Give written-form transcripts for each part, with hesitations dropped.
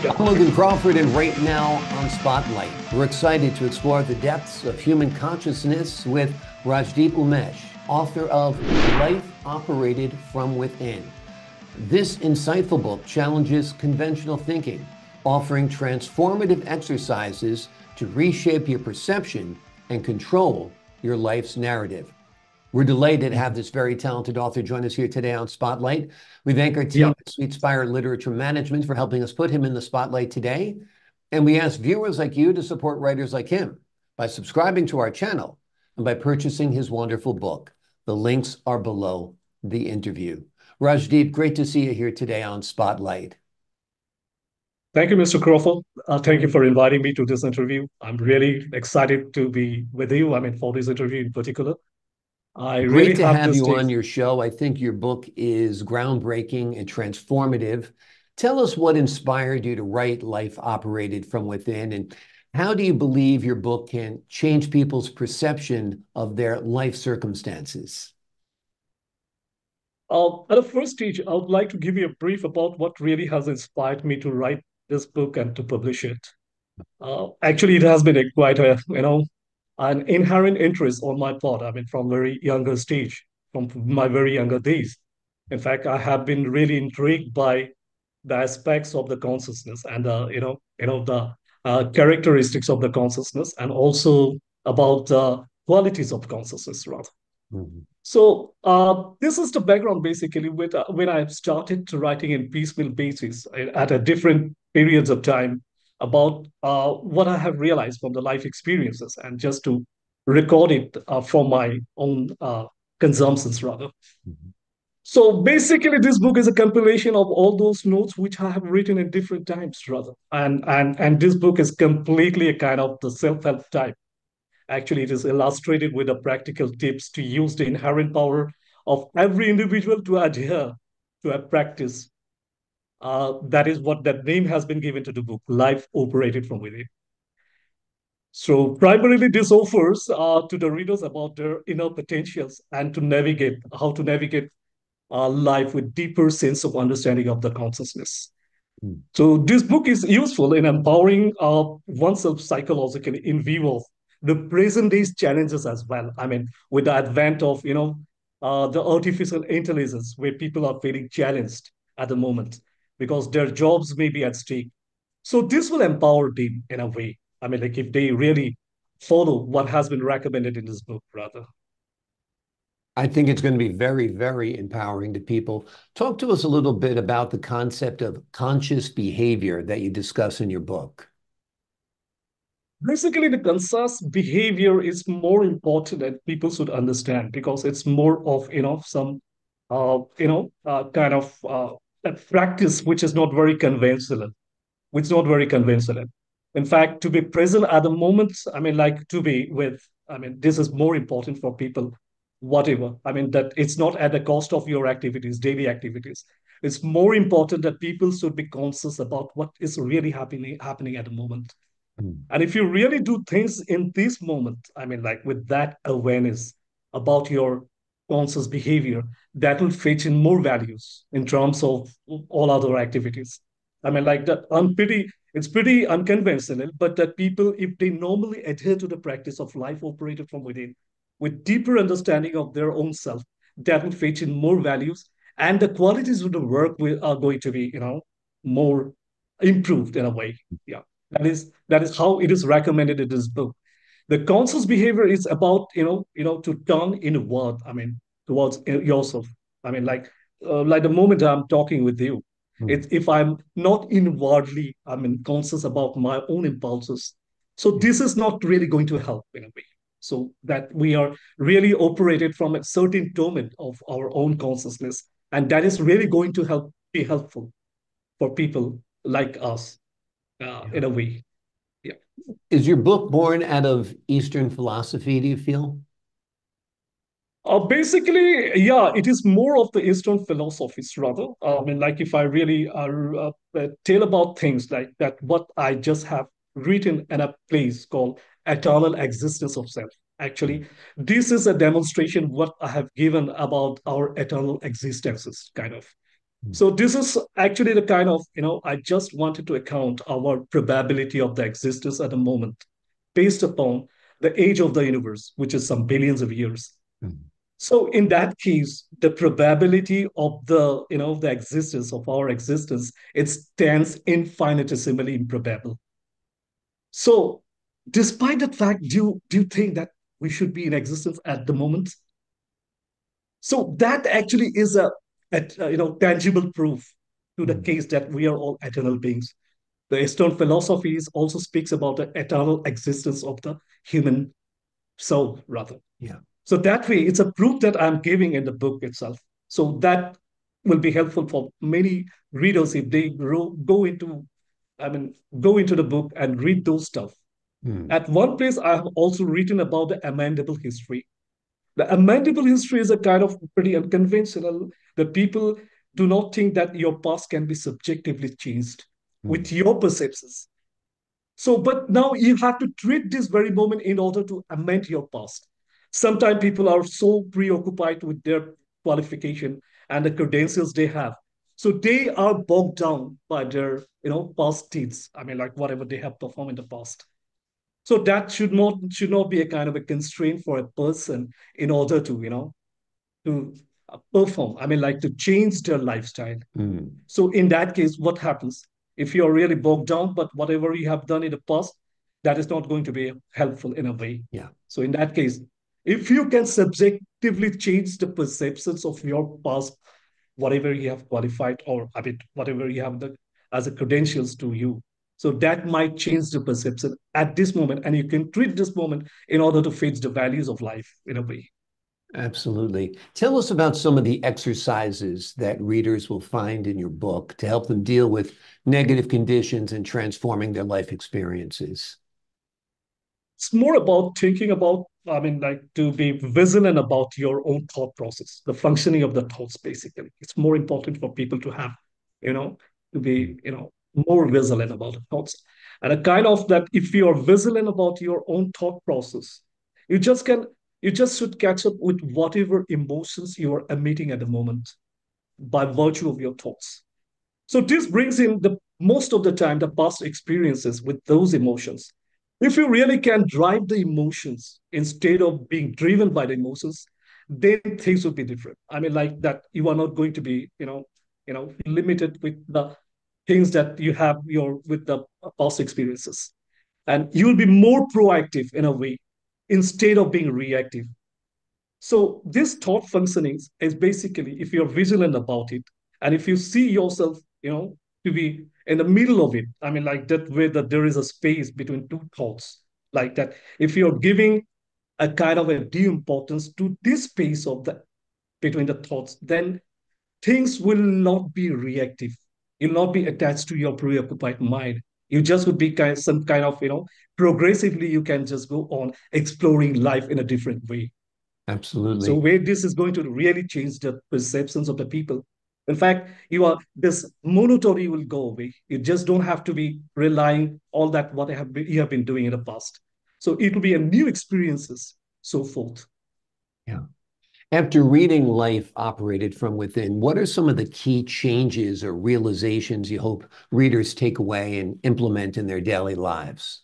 Yeah. I'm Logan Crawford, and right now on Spotlight, we're excited to explore the depths of human consciousness with Rajdeep Umesh, author of Life Operated from Within. This insightful book challenges conventional thinking, offering transformative exercises to reshape your perception and control your life's narrative. We're delighted to have this very talented author join us here today on Spotlight. We thank our team Yeah. at Sweet Spire Literature Management for helping us put him in the spotlight today. And we ask viewers like you to support writers like him by subscribing to our channel and by purchasing his wonderful book. The links are below the interview. Rajdeep, great to see you here today on Spotlight. Thank you, Mr. Crawford. Thank you for inviting me to this interview. I'm really excited to be with you. I mean, for this interview in particular. I Great really to have have this you take. on your show. I think your book is groundbreaking and transformative. Tell us what inspired you to write Life Operated from Within, and how do you believe your book can change people's perception of their life circumstances? At the first stage, I would like to give you a brief about what really has inspired me to write this book and to publish it. Actually, it has been quite an inherent interest on my part. I mean, from very younger stage, from my very younger days. In fact, I have been really intrigued by the aspects of the consciousness and the characteristics of the consciousness, and also about the qualities of consciousness rather. Mhm. So this is the background basically with when I started writing in piecemeal basis at a different periods of time about what I have realized from the life experiences, and just to record it from my own consumptions rather. Mhm. So basically, this book is a compilation of all those notes which I have written in different times, rather. And this book is completely a kind of the self-help type. Actually, it is illustrated with the practical tips to use the inherent power of every individual to adhere to a practice. That is what that name has been given to the book, Life Operated from Within. So primarily, this offers to the readers about their inner potentials and to navigate how to navigate life with deeper sense of understanding of the consciousness. Mhm. So this book is useful in empowering oneself psychologically in view of the present day's challenges as well. I mean, with the advent of the artificial intelligence, where people are feeling challenged at the moment because their jobs may be at stake. So this will empower them in a way. I mean, like if they really follow what has been recommended in this book, rather. I think it's going to be very, very empowering to people. Talk to us a little bit about the concept of conscious behavior that you discuss in your book. Basically, the conscious behavior is more important that people should understand, because it's more of some kind of a practice which is not very conventional, which is not very conventional. In fact, to be present at the moment, I mean, like to be with, I mean, this is more important for people, whatever. I mean, that it's not at the cost of your activities, daily activities. It's more important that people should be conscious about what is really happening at the moment. Mhm. And if you really do things in this moment, I mean, like with that awareness about your conscious behavior, that will fetch in more values in terms of all other activities. I mean, like that, it's pretty unconventional, but that people, if they normally adhere to the practice of life operated from within, with deeper understanding of their own self, that will fetch in more values, and the qualities of the work are going to be, more improved in a way. Yeah. That is how it is recommended in this book. The conscious behavior is about to turn inward. I mean, towards yourself. I mean, like the moment I'm talking with you, Mhm. it's if I'm not inwardly, I mean, conscious about my own impulses. So this is not really going to help in a way. So that we are really operated from a certain domain of our own consciousness, and that is really going to be helpful for people like us Yeah. in a way. Yeah. Is your book born out of Eastern philosophy, do you feel? Basically, yeah, it is more of the Eastern philosophies rather. I mean, like if I really tell about things like that, what I just have written in a place called Eternal Existence of Self. Actually, this is a demonstration what I have given about our eternal existences, kind of. So this is actually the kind of, I just wanted to account our probability of the existence at the moment based upon the age of the universe, which is some billions of years. Mm. So in that case, the probability of the existence of our existence, it stands infinitesimally improbable. So despite that fact, do you think that we should be in existence at the moment? So that actually is a tangible proof to the Mm. case that we are all eternal beings. The Eastern philosophies also speaks about the eternal existence of the human soul, rather. Yeah. So that way, it's a proof that I'm giving in the book itself. So that will be helpful for many readers if they go into the book and read those stuff. Mm. At one place, I have also written about the amendable history. The amendable history is a kind of pretty unconventional. The people do not think that your past can be subjectively changed Mm. with your perceptions. So, but now you have to treat this very moment in order to amend your past. Sometimes people are so preoccupied with their qualification and the credentials they have. So they are bogged down by their, past deeds. I mean, like whatever they have performed in the past. So that should not be a kind of a constraint for a person in order to perform. I mean, like to change their lifestyle. Mm. So in that case, what happens? If you're really bogged down, but whatever you have done in the past, that is not going to be helpful in a way. Yeah. So in that case, if you can subjectively change the perceptions of your past, whatever you have qualified, or I mean, whatever you have as a credentials to you, so that might change the perception at this moment, and you can treat this moment in order to fit the values of life in a way. Absolutely. Tell us about some of the exercises that readers will find in your book to help them deal with negative conditions and transforming their life experiences. It's more about thinking about, I mean, like to be vigilant about your own thought process, the functioning of the thoughts, basically. It's more important for people to have, you know, to Mm. be, more vigilant about the thoughts. And a kind of that, if you are vigilant about your own thought process, you just can, you just should catch up with whatever emotions you are emitting at the moment by virtue of your thoughts. So this brings in the most of the time the past experiences with those emotions. If you really can drive the emotions instead of being driven by the emotions, then things would be different. I mean, like that you are not going to be, limited with the things that you have your with the past experiences. And you'll be more proactive in a way instead of being reactive. So this thought functioning is basically if you're vigilant about it, and if you see yourself, to be in the middle of it. I mean, like that where that there is a space between two thoughts, like that. If you're giving a kind of a due importance to this space of the between the thoughts, then things will not be reactive. You'll not be attached to your preoccupied mind. You just would be some kind of, progressively you can just go on exploring life in a different way. So Absolutely. where this is going to really change the perceptions of the people. In fact, this monotony will go away. You just don't have to be relying all that what you have been doing in the past. So it will be a new experiences, so forth. Yeah. After reading Life Operated from Within, what are some of the key changes or realizations you hope readers take away and implement in their daily lives?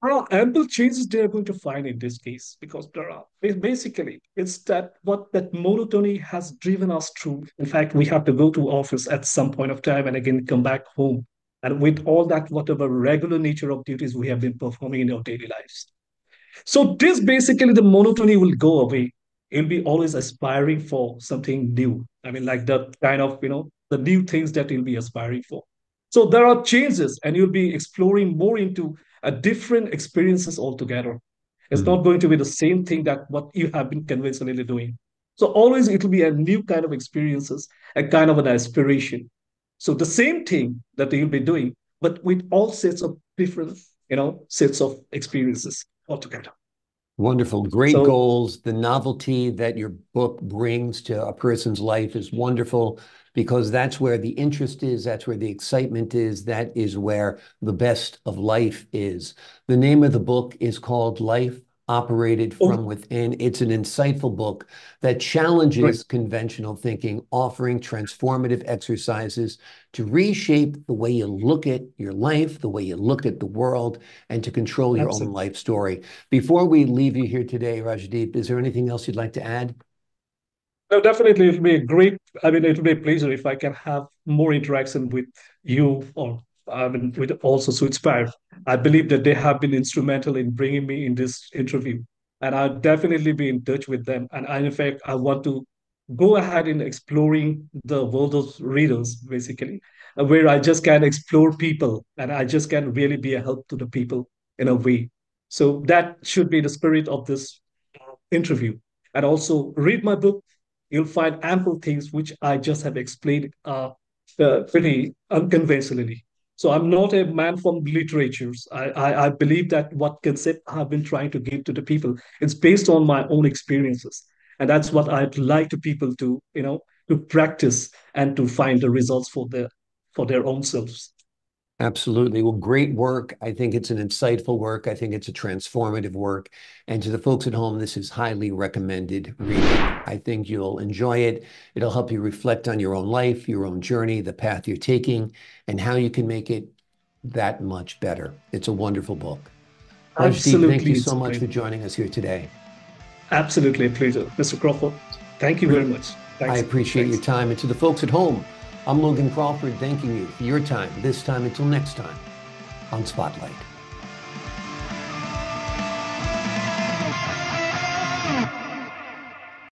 There are ample changes they are going to find in this case because there are basically it's that what that monotony has driven us through. In fact, we have to go to office at some point of time and again come back home. And with all that, whatever regular nature of duties we have been performing in our daily lives. So this basically the monotony will go away. You'll be always aspiring for something new. I mean, like the kind of, the new things that you'll be aspiring for. So there are changes and you'll be exploring more into a different experiences altogether. It's Mm. not going to be the same thing that what you have been conventionally doing. So always it will be a new kind of experiences, a kind of an aspiration. So the same thing that you'll be doing, but with all sets of different, sets of experiences altogether. Wonderful. Great So goals. The novelty that your book brings to a person's life is wonderful because that's where the interest is, that's where the excitement is, that is where the best of life is. The name of the book is called Life Operated Oh, from Within. It's an insightful book that great. challenges conventional thinking, offering transformative exercises to reshape the way you look at your life, the way you look at the world, and to control your own Absolutely. life story. Before we leave you here today, Rajdeep, is there anything else you'd like to add? No, definitely, it'll be a great. I mean, it'll be a pleasure if I can have more interaction with you, or I mean, with also Switchfire. I believe that they have been instrumental in bringing me in this interview, and I'll definitely be in touch with them. And in fact, I want to go ahead in exploring the world of readers, basically, where I just can explore people, and I just can really be a help to the people in a way. So that should be the spirit of this interview. And also read my book. You'll find ample things which I just have explained pretty unconventionally. So I'm not a man from literatures. I believe that what concept I've been trying to give to the people is based on my own experiences. And that's what I'd like to people to, to practice and to find the results for their own selves. Absolutely. Well, great work. I think it's an insightful work. I think it's a transformative work. And to the folks at home, this is highly recommended reading. I think you'll enjoy it. It'll help you reflect on your own life, your own journey, the path you're taking, and how you can make it that much better. It's a wonderful book. Rajdeep, thank Absolutely, you it's so a much for pleasure. joining us here today. Absolutely a pleasure, Mr. Crawford. Thank you very much. I Thanks. appreciate your Thanks. time. And to the folks at home, I'm Logan Crawford, thanking you for your time, this time until next time on Spotlight.